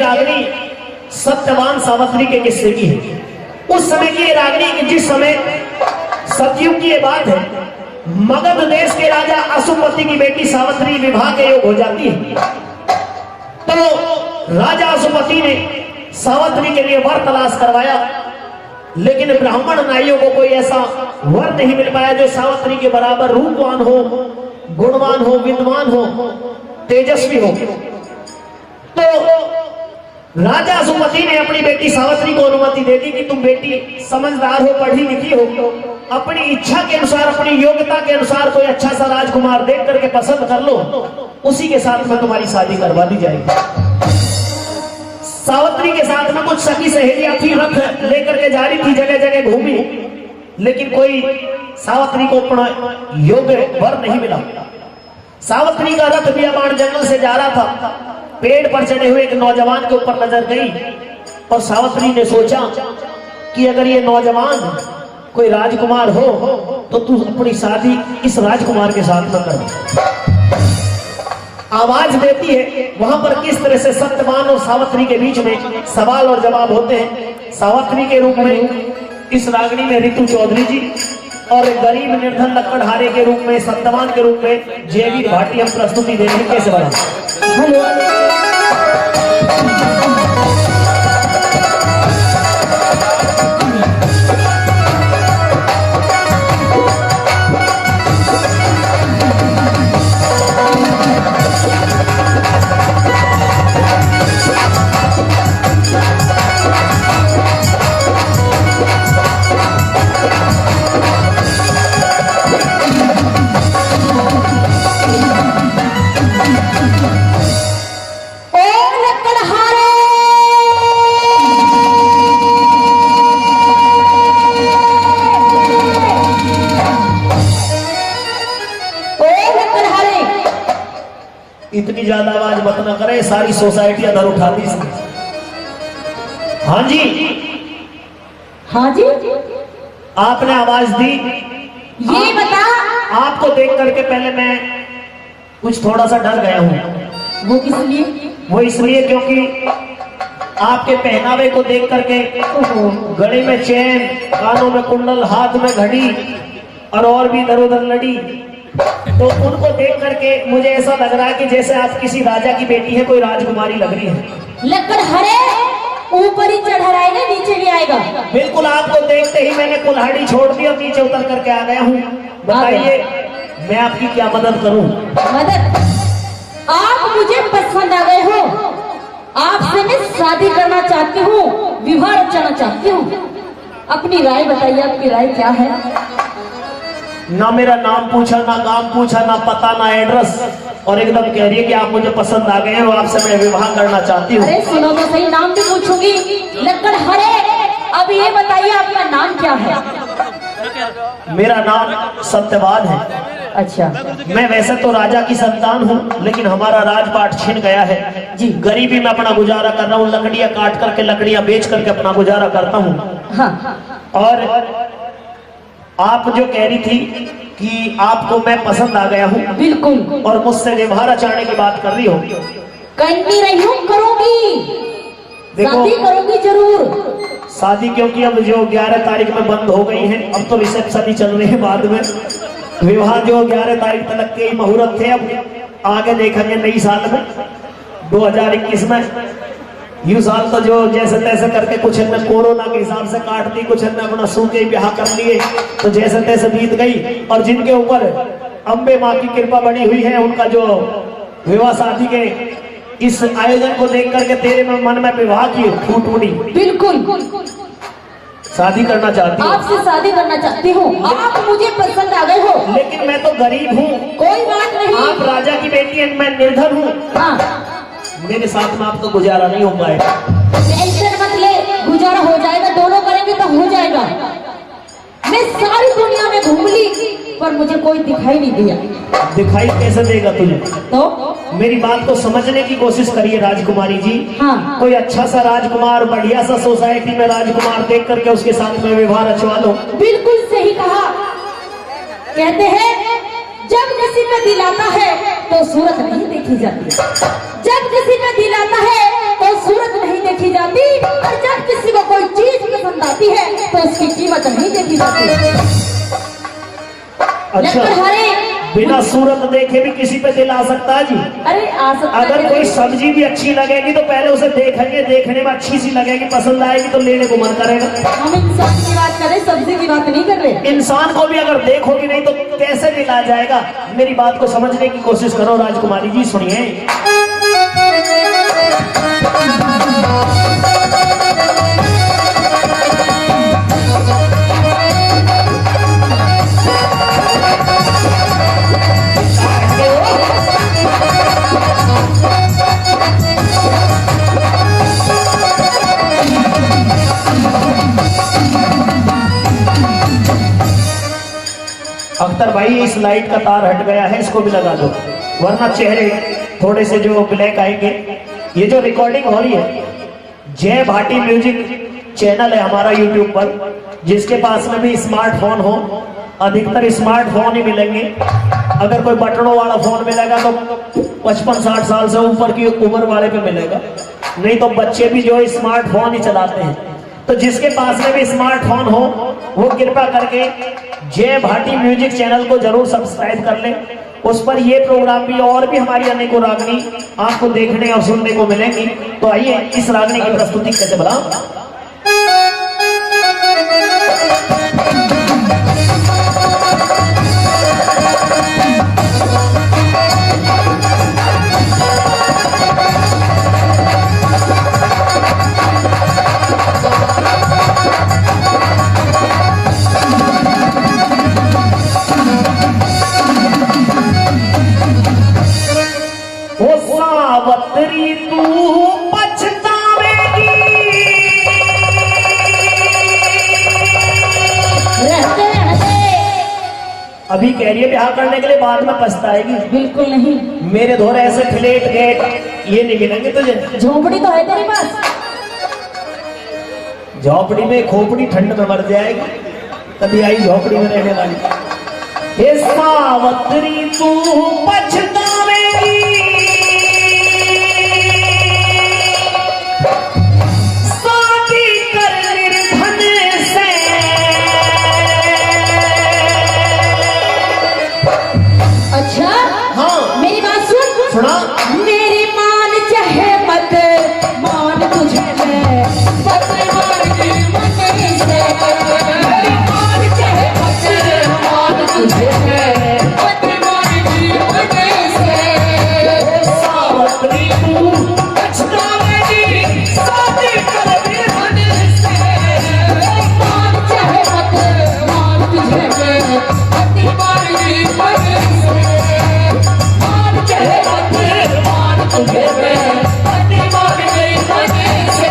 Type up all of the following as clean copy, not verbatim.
रागनी सत्यवान सावित्री के किस्से की है। उस समय की ये रागनी, जिस समय सतयुग की ये बात है, मगध देश के राजा अशुपति की बेटी सावित्री विवाह के योग हो जाती है। तो राजा अशुपति ने सावित्री के लिए वर तलाश करवाया, लेकिन ब्राह्मण नारियों को कोई ऐसा वर नहीं मिल पाया जो सावित्री के बराबर रूपवान हो, गुणवान हो, विद्वान हो, तेजस्वी हो। तो राजा अशुपति ने अपनी बेटी सावित्री को अनुमति दे दी कि तुम बेटी समझदार हो, पढ़ी लिखी हो, अपनी इच्छा के अनुसार, अपनी योग्यता के अनुसार कोई अच्छा सा राजकुमार देख करके पसंद कर लो, उसी के साथ में तुम्हारी शादी करवा दी जाएगी। सावित्री के साथ में कुछ सखी सहेलियां थी, रथ लेकर के जा रही थी, जगह जगह घूमी, लेकिन कोई सावित्री को अपना योग्य वर नहीं मिला। सावित्री का रथ बियाबान जंगल से जा रहा था, पेड़ पर चढ़े हुए एक नौजवान के ऊपर नजर गई और सावित्री ने सोचा कि अगर ये नौजवान कोई राजकुमार हो तो तू अपनी शादी इस राजकुमार के साथ न कर। आवाज देती है, वहां पर किस तरह से सत्यवान और सावित्री के बीच में सवाल और जवाब होते हैं। सावित्री के रूप में इस रागनी में ऋतु चौधरी जी, और गरीब निर्धन लकड़हारे के रूप में, सत्यवान के रूप में जयवीर भाटी हम प्रस्तुति दे रहे हैं। कैसे बना? इतनी ज्यादा आवाज मत न करे, सारी सोसाइटी अधर उठाती है। हाँ जी, हाँ जी, आपने आवाज दी। ये बता, आपको देख करके पहले मैं कुछ थोड़ा सा डर गया हूँ। वो किस लिए? वो इसलिए क्योंकि आपके पहनावे को देख करके, गले में चैन, कानों में कुंडल, हाथ में घड़ी और भी इधर उधर लड़ी, तो उनको देख करके मुझे ऐसा लग रहा है कि जैसे आप किसी राजा की बेटी है, कोई राजकुमारी लग रही है। लकड़हारे ऊपर ही चढ़ाएगा, नीचे भी आएगा। बिल्कुल, आपको देखते ही मैंने कुल्हाड़ी छोड़ दी और नीचे उतर करके आ गया हूँ। बताइए मैं आपकी क्या मदद करूँ? मदद? आप मुझे पसंद आ गए हो, आपसे मैं शादी करना चाहती हूँ, विवाह रचना चाहती हूँ। अपनी राय बताइए, आपकी राय क्या है? ना मेरा नाम पूछा, ना काम पूछा, ना पता, ना एड्रेस, और एकदम कह रही है कि आप मुझे पसंद आ गए हैं और आपसे मैं विवाह करना चाहती हूँ। अरे सुनो तो सही, नाम भी पूछूंगी। लकड़हारे, अब ये बताइए आपका नाम क्या है? मेरा नाम सत्यवान है। अच्छा, मैं वैसे तो राजा की संतान हूँ, लेकिन हमारा राजपाट छिन गया है जी। गरीबी में अपना गुजारा कर रहा हूँ, लकड़ियाँ काट करके, लकड़ियाँ बेच करके अपना गुजारा करता हूँ। हाँ। और आप जो कह रही थी कि आपको मैं पसंद आ गया हूँ, बिल्कुल, और मुझसे विवाह रचाने की बात कर रही हो। करनी रही हूँ, करूंगी, शादी करूंगी जरूर। शादी क्योंकि अब जो 11 तारीख में बंद हो गई है, अब तो रिसेप्शन ही चल रही है। बाद में विवाह जो 11 तारीख तक के मुहूर्त थे, अब आगे देखेंगे नई साल में 2021 में। यू साल तो जो जैसे तैसे करके कुछ ने कोरोना के हिसाब से काट दी, कुछ ने अपना सूखे ब्याह कर लिए, तो जैसे तैसे बीत गई। और जिनके ऊपर अम्बे माँ की कृपा बनी हुई है, उनका जो विवाह शादी के इस आयोजन को देख करके तेरे में मन में विवाह की फूट उड़ी। बिल्कुल, शादी करना चाहती हूँ, आपसे शादी करना चाहती हूँ। आप मुझे पसंद आ गए हो, लेकिन मैं तो गरीब हूँ। कोई बात नहीं, आप राजा की बेटी हैं, मैं निर्धन हूँ। हाँ, मेरे साथ में आपको गुजारा नहीं हो पाएगा। टेंशन मत ले, गुजारा हो जाएगा, दोनों करेंगे तो हो जाएगा। मैं सारी दुनिया में घूम ली, पर मुझे कोई दिखाई नहीं दिया। दिखाई कैसे देगा तुझे? तो मेरी बात को समझने की कोशिश करिए राजकुमारी जी। हाँ। कोई अच्छा सा राजकुमार, बढ़िया सा सोसाइटी में राजकुमार देख करके उसके साथ में विवाह रचवा लो। बिल्कुल सही कहा। कहते हैं जब किसी में दिल आता है तो सूरत नहीं देखी जाती, जब किसी में दिल आता है तो सूरत कीमत आती है तो उसकी कीमत नहीं देखी जाती। अच्छा, बिना सूरत देखे भी किसी पे दिल आ सकता है जी? अरे आ सकता है। अगर कोई सब्जी भी अच्छी लगेगी तो पहले उसे देखेंगे, देखने में अच्छी सी लगेगी, पसंद आएगी तो लेने को मन करेगा। हम इंसान की बात कर रहे, सब्जी की बात नहीं कर रहे। इंसान को भी अगर देखोगी नहीं तो कैसे दिल आ जाएगा? मेरी बात को समझने की कोशिश करो राजकुमारी जी, सुनिए। अख्तर भाई, इस लाइट का तार हट गया है, इसको भी लगा दो, वरना चेहरे थोड़े से जो ब्लैक आएंगे। ये जो रिकॉर्डिंग हो रही है, जय भाटी म्यूजिक चैनल है हमारा यूट्यूब पर, जिसके पास में भी स्मार्टफोन हो, अधिकतर स्मार्टफोन ही मिलेंगे। अगर कोई बटनों वाला फोन मिलेगा तो 55-60 साल से ऊपर की उम्र वाले पे मिलेगा, नहीं तो बच्चे भी जो स्मार्टफोन ही चलाते हैं। तो जिसके पास में भी स्मार्टफोन हो वो कृपया करके जय भाटी म्यूजिक चैनल को जरूर सब्सक्राइब कर लें। उस पर ये प्रोग्राम भी और भी हमारी अनेकों रागनी आपको देखने और सुनने को मिलेंगी। तो आइए इस रागनी की प्रस्तुति कैसे बना। सावत्री तू पछतावेगी, रहते रहते अभी कह रही है ब्याह करने के लिए, बाद में पछताएगी। बिल्कुल नहीं, मेरे धोरे ऐसे फ्लैट गेट ये नहीं मिलेंगे तुझे। झोपड़ी तो है तेरे पास। झोपड़ी में खोपड़ी ठंड में मर जाएगी, तभी आई झोपड़ी में रहने वाली। हे सावत्री तू पछतावेगी, अच्छा हाँ मेरी बात सुन। सुना। मेरी मान चाहे मत मान तुझे मैं, मत मान मुझे से। मेरी मान चाहे मत मान तुझे मैं, मत मान मुझे से। सावत्री तू पछतावेगी, शादी कर बिरहन से। मान चाहे मत मान तुझे मैं, मत मान मुझे से। मान चाहे मत मान तुझे मैं, मत मान मुझे से।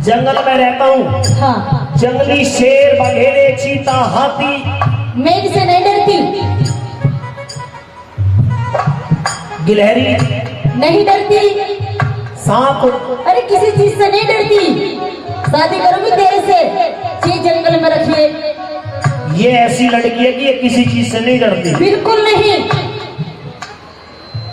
जंगल में रहता हूँ, हाँ, जंगली शेर, बघेड़े, चीता, हाथी, मैं इनसे नहीं डरती, गिलहरी, नहीं डरती, सांप, अरे किसी चीज से नहीं डरती। शादी करूंगी तेरे से, ये जंगल में रखिए। ये ऐसी लड़की है कि ये किसी चीज से नहीं डरती। बिल्कुल नहीं,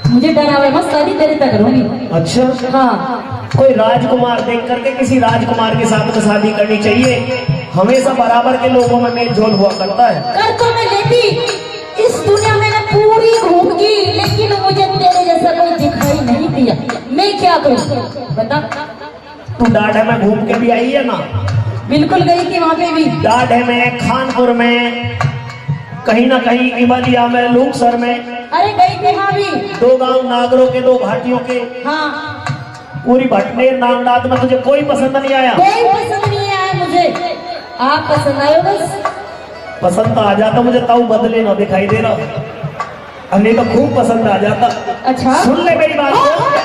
मुझे डरावे मत, शादी तेरे तक करूंगी। अच्छा, हाँ, कोई राजकुमार देख करके किसी राजकुमार के साथ में शादी करनी चाहिए। हमेशा बराबर के लोगों में मेल जोल हुआ करता है। कर तो मैं लेती, इस दुनिया में मैं पूरी घूम गई, लेकिन मुझे तेरे जैसा कोई दिखाई नहीं दिया। मैं क्या करूं बता। तू डाढ़े में घूम के भी आई है ना? बिल्कुल गई थी वहां पे भी। डाढ़े में, खानपुर में, कहीं ना कहीं इमलिया में, लूकसर में, अरे गई थी वहां भी। 2 गांव नागरों के, 2 घाटियों के, हाँ, पूरी भटनेर नागनाथ में तुझे कोई पसंद नहीं आया? कोई पसंद नहीं आया मुझे, आप पसंद आए बस। पसंद आ जाता मुझे, ताऊ बदले ना दिखाई दे रहा, हमें तो खूब पसंद आ जाता। अच्छा, सुन ले मेरी बात को।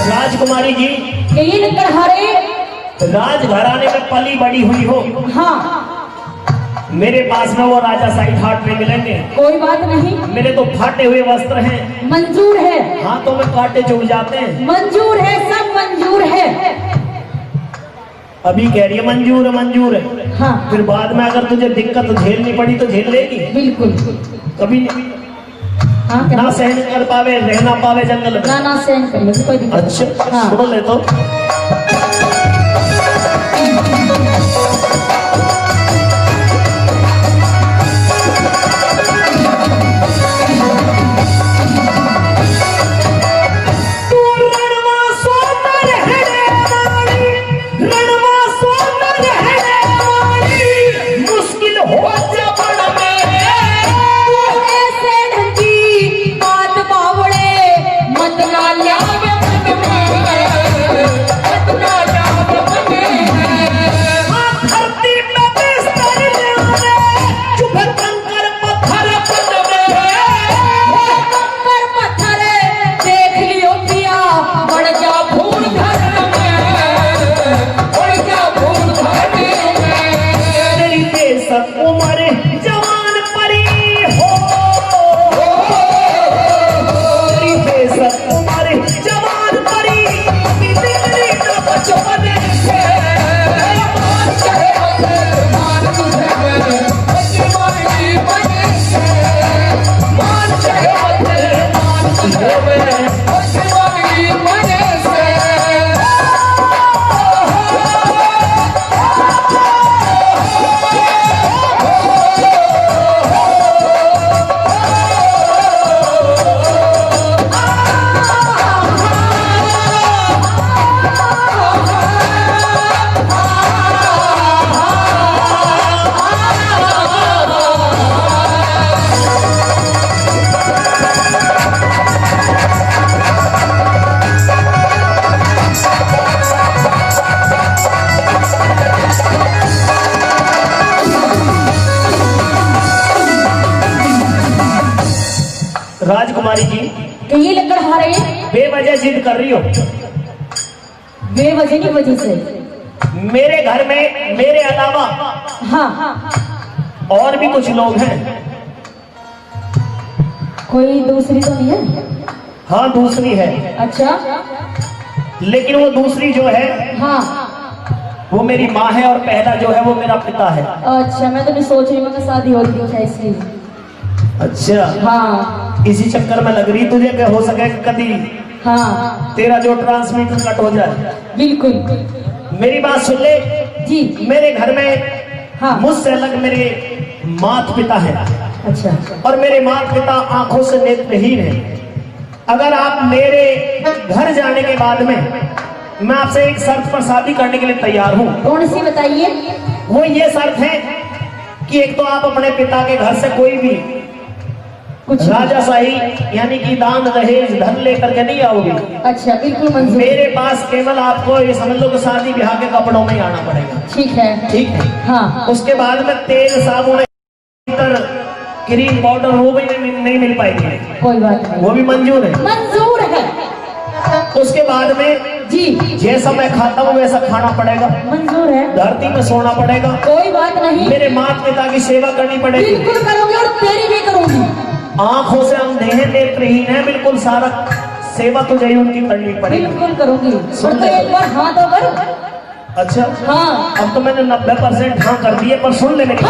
राजकुमारी जी, यही हरे राजघराने में पली बड़ी हुई हो, हाँ, मेरे पास में वो राजा साई ठाट में मिलेंगे। कोई बात नहीं, मेरे तो फाटे हुए वस्त्र हैं, मंजूर है, हाथों में कांटे चुभ जाते हैं। मंजूर है, सब मंजूर है। अभी कह रही है मंजूर है, मंजूर है, हाँ, फिर बाद में अगर तुझे दिक्कत झेलनी पड़ी तो झेल लेगी? बिल्कुल। कभी नहीं, हाँ, ना सहन कर पावे, रहना पावे जंगल में। ना सहन कर ले, कोई दिक्कत नहीं। अच्छा, हाँ। सुन ले तो। मत ना राजकुमारी जी, कि ये लकड़हारे बेवजह जिद कर रही हो। बेवजह की वजह से। मेरे घर में मेरे अलावा हाँ, और भी कुछ लोग हैं। कोई दूसरी तो नहीं है? हाँ, दूसरी है, अच्छा, लेकिन वो दूसरी जो है हाँ, वो मेरी माँ है और पहला जो है वो मेरा पिता है। अच्छा, मैं तो नहीं सोच रही हूँ कि शादी हो गई है इसलिए। अच्छा, हाँ, इसी चक्कर में लग रही तुझे कि हो सके कभी हाँ, तेरा जो ट्रांसमीटर कट हो जाए। बिल्कुल मेरी बात सुन ले। जी। मेरे घर में हाँ, मुझसे अलग मेरे माता पिता है अच्छा, और मेरे माता पिता आंखों से नेत्रहीन है। अगर आप मेरे घर जाने के बाद में मैं आपसे एक शर्त पर शादी करने के लिए तैयार हूँ। कौन सी बताइए? वो ये शर्त है कि एक तो आप अपने पिता के घर से कोई भी कुछ राजाशाही यानी कि दान दहेज धन लेकर के नहीं आओगे। अच्छा, बिल्कुल मंजूर। मेरे पास केवल आपको ये समझ लो कि शादी ब्याह के कपड़ों में ही आना पड़ेगा। ठीक है, ठीक है। हाँ, उसके बाद में तेल साबुन क्रीम पाउडर वो भी नहीं मिल पाएगी। कोई बात नहीं, वो भी मंजूर है। मंजूर है उसके बाद में जी। जैसा मैं खाता हूँ वैसा खाना पड़ेगा। मंजूर है, धरती में सोना पड़ेगा। कोई बात नहीं, मेरे माता पिता की सेवा करनी पड़ेगी। बिल्कुल करूंगी और तेरी भी करूंगी। आंखों से अंधे हैं, नेत्रहीन है, बिल्कुल सारा सेवा तुझे ही उनकी करनी पड़ेगी। बिल्कुल करूंगी। सुन और तो ले। एक बार हाँ तो कर। अच्छा, हाँ, अब तो मैंने 90% हाँ कर दिए, पर सुन ले मेरी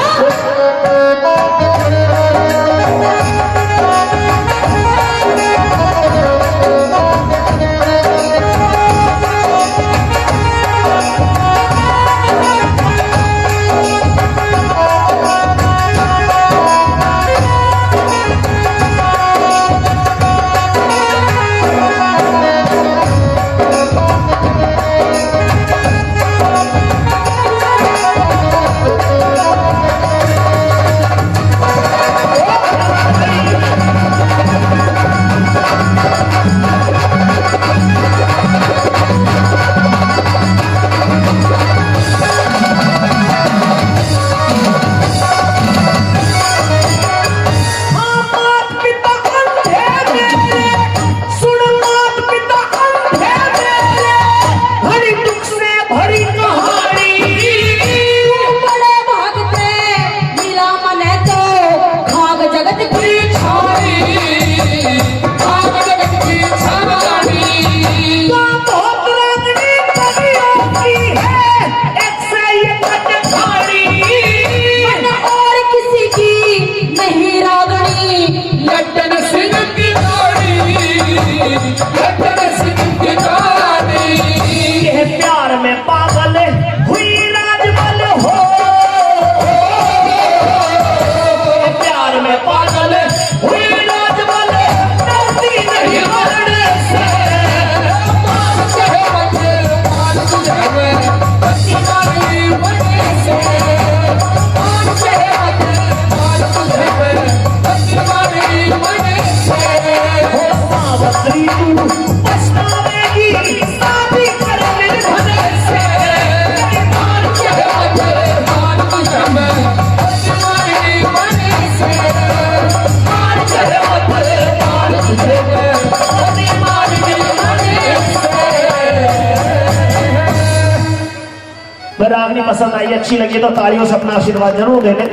रागनी पसंद आई, अच्छी लगी तो तालियों से अपना आशीर्वाद जरूर देने।